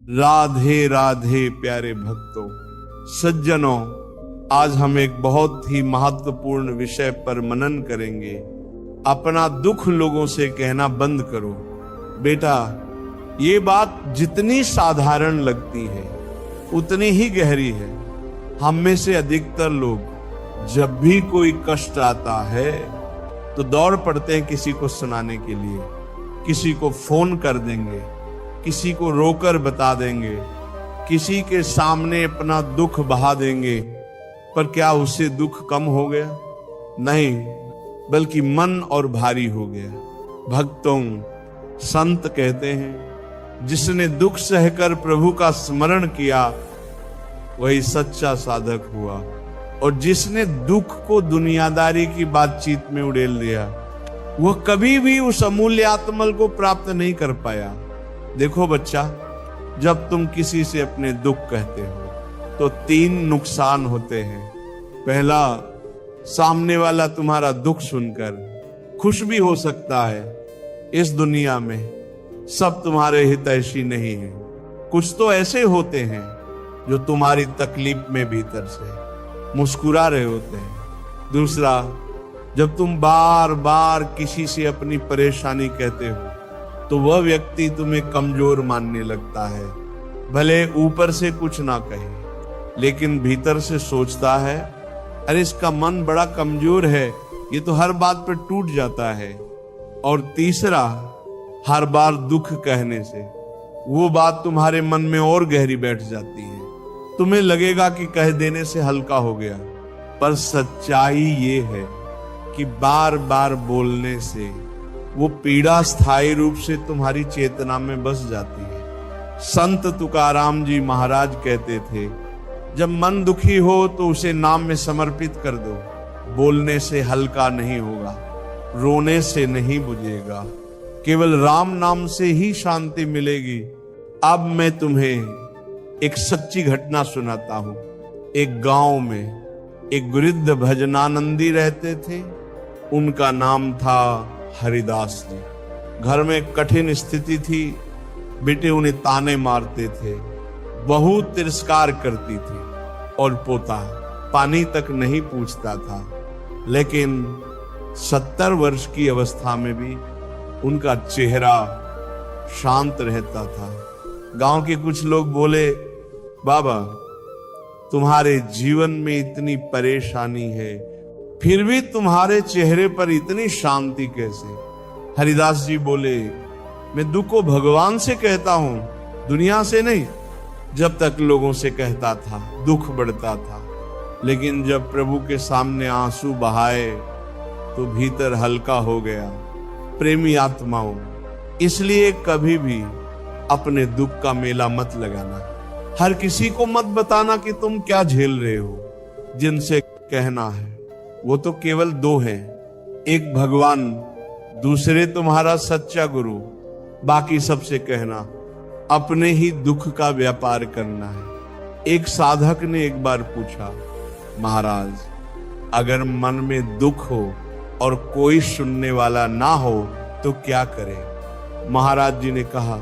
राधे राधे प्यारे भक्तों, सज्जनों, आज हम एक बहुत ही महत्वपूर्ण विषय पर मनन करेंगे। अपना दुख लोगों से कहना बंद करो। बेटा, ये बात जितनी साधारण लगती है उतनी ही गहरी है। हम में से अधिकतर लोग जब भी कोई कष्ट आता है तो दौड़ पड़ते हैं किसी को सुनाने के लिए। किसी को फोन कर देंगे, किसी को रोकर बता देंगे, किसी के सामने अपना दुख बहा देंगे। पर क्या उससे दुख कम हो गया? नहीं, बल्कि मन और भारी हो गया। भक्तों, संत कहते हैं, जिसने दुख सहकर प्रभु का स्मरण किया वही सच्चा साधक हुआ, और जिसने दुख को दुनियादारी की बातचीत में उड़ेल दिया वह कभी भी उस अमूल्य आत्मल को प्राप्त नहीं कर पाया। देखो बच्चा, जब तुम किसी से अपने दुख कहते हो तो 3 नुकसान होते हैं। पहला, सामने वाला तुम्हारा दुख सुनकर खुश भी हो सकता है। इस दुनिया में सब तुम्हारे हितैषी नहीं है। कुछ तो ऐसे होते हैं जो तुम्हारी तकलीफ में भीतर से मुस्कुरा रहे होते हैं। दूसरा, जब तुम बार बार किसी से अपनी परेशानी कहते हो तो वह व्यक्ति तुम्हें कमजोर मानने लगता है। भले ऊपर से कुछ ना कहे, लेकिन भीतर से सोचता है, अरे इसका मन बड़ा कमजोर है, ये तो हर बात पर टूट जाता है। और तीसरा, हर बार दुख कहने से वो बात तुम्हारे मन में और गहरी बैठ जाती है। तुम्हें लगेगा कि कह देने से हल्का हो गया, पर सच्चाई ये है कि बार बार बोलने से वो पीड़ा स्थायी रूप से तुम्हारी चेतना में बस जाती है। संत तुकाराम जी महाराज कहते थे, जब मन दुखी हो तो उसे नाम में समर्पित कर दो। बोलने से हल्का नहीं होगा, रोने से नहीं बुझेगा, केवल राम नाम से ही शांति मिलेगी। अब मैं तुम्हें एक सच्ची घटना सुनाता हूं। एक गांव में एक वृद्ध भजनानंदी रहते थे। उनका नाम था हरिदास जी। घर में कठिन स्थिति थी। बेटे उन्हें ताने मारते थे, बहू तिरस्कार करती थी, और पोता पानी तक नहीं पूछता था। लेकिन 70 वर्ष की अवस्था में भी उनका चेहरा शांत रहता था। गांव के कुछ लोग बोले, बाबा तुम्हारे जीवन में इतनी परेशानी है, फिर भी तुम्हारे चेहरे पर इतनी शांति कैसे? हरिदास जी बोले, मैं दुख को भगवान से कहता हूं, दुनिया से नहीं। जब तक लोगों से कहता था दुख बढ़ता था, लेकिन जब प्रभु के सामने आंसू बहाए तो भीतर हल्का हो गया। प्रेमी आत्माओं, इसलिए कभी भी अपने दुख का मेला मत लगाना। हर किसी को मत बताना कि तुम क्या झेल रहे हो। जिनसे कहना है वो तो केवल 2 हैं, एक भगवान, दूसरे तुम्हारा सच्चा गुरु। बाकी सबसे कहना अपने ही दुख का व्यापार करना है। एक साधक ने एक बार पूछा, महाराज अगर मन में दुख हो और कोई सुनने वाला ना हो तो क्या करें? महाराज जी ने कहा,